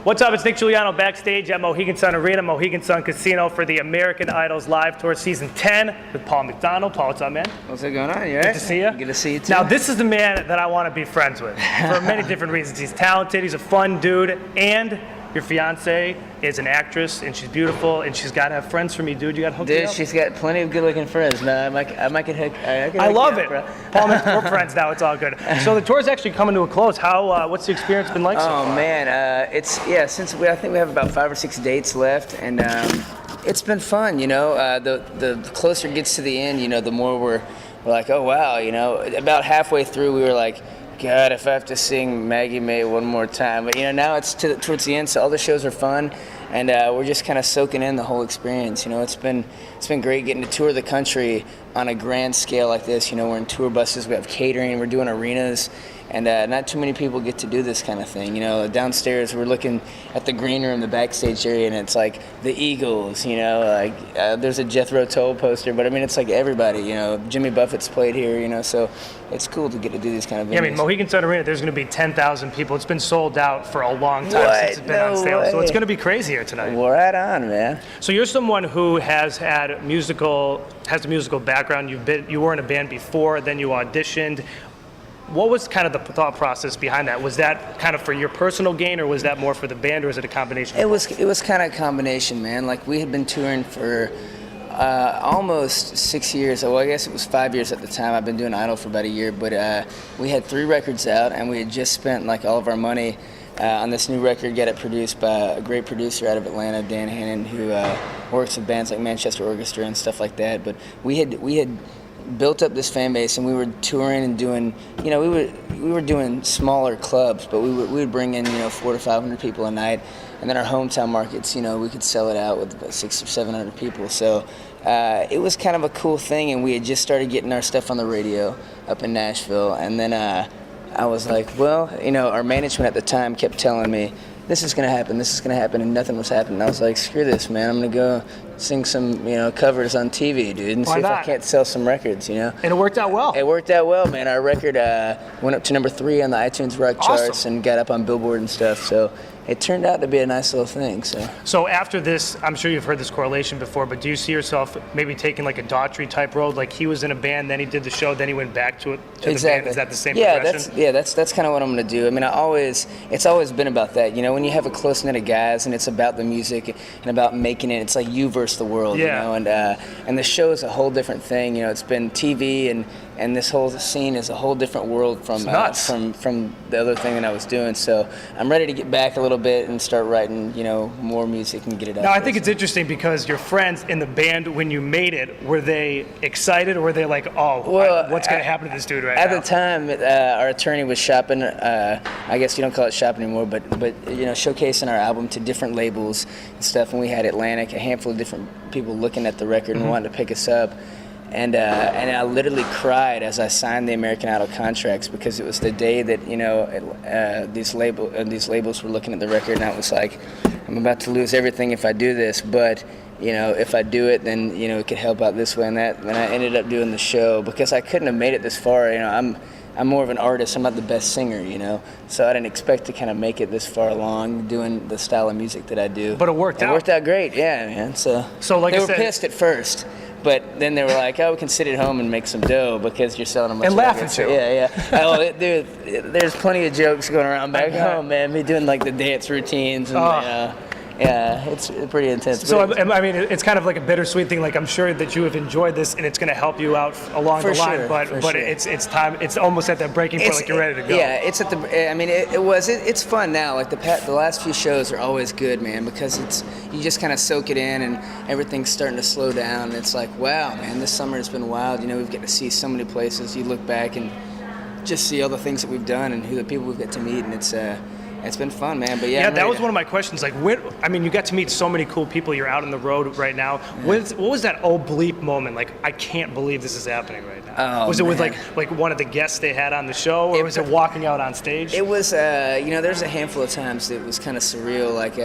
What's up? It's Nick Giuliano backstage at Mohegan Sun Arena, Mohegan Sun Casino for the American Idol's Live Tour Season 10 with Paul McDonald. Paul, what's up, man? What's going on? You all right? Good to see you. Good to see you, too. Now, this is the man that I want to be friends with for many different reasons. He's talented, he's a fun dude, and your fiance is an actress, and she's beautiful, and she's got to have friends for me, dude. You got to hook me up. Dude, she's got plenty of good-looking friends. No, I might get hooked. I love it. Paul, we're friends now. It's all good. So the tour's actually coming to a close. What's the experience been like so far? Oh, man. Since I think we have about 5 or 6 dates left, and it's been fun, you know. The closer it gets to the end, you know, the more we're like, oh, wow, you know. About halfway through, we were like, God, if I have to sing Maggie May one more time. But, you know, now it's towards the end, so all the shows are fun, and we're just kind of soaking in the whole experience. You know, it's been great getting to tour the country on a grand scale like this. You know, we're in tour buses, we have catering, we're doing arenas, and not too many people get to do this kind of thing. You know, downstairs we're looking at the green room, the backstage area, and it's like the Eagles, you know, like there's a Jethro Tull poster, but I mean, it's like everybody, you know, Jimmy Buffett's played here, you know, so it's cool to get to do these kind of venues. Yeah, I mean, Mohegan Sun Arena, there's going to be 10,000 people. It's been sold out for a long time since it's been on sale, so it's going to be crazy here tonight. Well, right on, man. So you're someone who has a musical background. You were in a band before, then you auditioned. What was kind of the thought process behind that? Was that kind of for your personal gain, or was that more for the band, or was it a combination? It was kind of a combination, man. Like, we had been touring for almost 6 years. Well, I guess it was 5 years at the time. I've been doing Idol for about a year, but we had 3 records out, and we had just spent like all of our money on this new record. Got it produced by a great producer out of Atlanta, Dan Hannon, who works with bands like Manchester Orchestra and stuff like that. But we had built up this fan base, and we were touring and doing, you know, we were doing smaller clubs, but we would bring in, you know, 400 to 500 people a night, and then our hometown markets, you know, we could sell it out with about 600 or 700 people. So it was kind of a cool thing, and we had just started getting our stuff on the radio up in Nashville, and then I was like, well, you know, our management at the time kept telling me, this is going to happen, and nothing was happening. I was like, screw this, man. I'm going to go sing some, you know, covers on TV, dude, and see if I can't sell some records, you know. And it worked out well. It worked out well, man. Our record went up to number 3 on the iTunes Rock charts and got up on Billboard and stuff, so it turned out to be a nice little thing. So after this, I'm sure you've heard this correlation before, but do you see yourself maybe taking like a Daughtry type road? Like, he was in a band, then he did the show, then he went back to the band. Is that the same progression? That's kind of what I'm going to do. I mean, it's always been about that. You know, when you have a close knit of guys and it's about the music and about making it, it's like you versus the world. Yeah. You know, and the show is a whole different thing. You know, it's been TV, and this whole scene is a whole different world from the other thing that I was doing. So I'm ready to get back a little bit and start writing, you know, more music and get it out. Now, I think it's interesting because your friends in the band, when you made it, were they excited, or were they like, what's going to happen to this dude right now? At the time, our attorney was shopping, I guess you don't call it shopping anymore, but you know, showcasing our album to different labels and stuff, and we had Atlantic, a handful of different people looking at the record and wanting to pick us up. And I literally cried as I signed the American Idol contracts, because it was the day that, you know, these labels were looking at the record, and I was like, I'm about to lose everything if I do this, but, you know, if I do it, then, you know, it could help out this way and that. And I ended up doing the show because I couldn't have made it this far. You know, I'm more of an artist. I'm not the best singer, you know, so I didn't expect to kind of make it this far along doing the style of music that I do. But it worked out. It worked out great, yeah, man. So like they were pissed at first. But then they were like, oh, we can sit at home and make some dough because you're selling them. And laugh at you. Yeah. Dude, there's plenty of jokes going around back home, man. Me doing like the dance routines and yeah, it's pretty intense. So, I mean, it's kind of like a bittersweet thing. Like, I'm sure that you have enjoyed this, and it's going to help you out along the line. But it's time. It's almost at that breaking point. Like, you're ready to go. Yeah, it's at the. I mean, it's fun now. Like the last few shows are always good, man, because you just kind of soak it in, and everything's starting to slow down. And it's like, wow, man, this summer has been wild. You know, we've got to see so many places. You look back and just see all the things that we've done and who the people we've got to meet, and it's been fun, man. But yeah, that was one of my questions. Like, you got to meet so many cool people. You're out on the road right now. Yeah. What was that oh bleep moment? Like, I can't believe this is happening right now. Was it with like one of the guests they had on the show, or was it walking out on stage? It was, you know, there's a handful of times that it was kind of surreal. Like,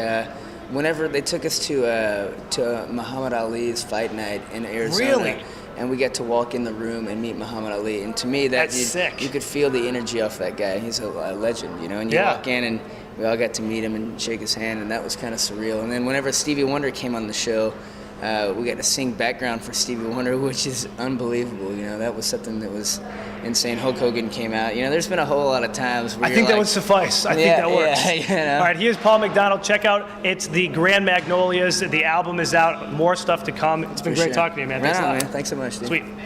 whenever they took us to Muhammad Ali's fight night in Arizona. Really? And we got to walk in the room and meet Muhammad Ali. And to me, that's sick. You could feel the energy off that guy. He's a legend, you know. And you walk in, we all got to meet him and shake his hand, and that was kind of surreal. And then whenever Stevie Wonder came on the show, we got to sing background for Stevie Wonder, which is unbelievable. You know, that was something that was insane. Hulk Hogan came out. You know, there's been a whole lot of times where I think that would suffice. I think that works. Yeah, you know. All right, here's Paul McDonald. Check out, it's the Grand Magnolias. The album is out. More stuff to come. It's been great talking to you, man. Right Thanks a on, lot. man. Thanks so much, dude. Sweet.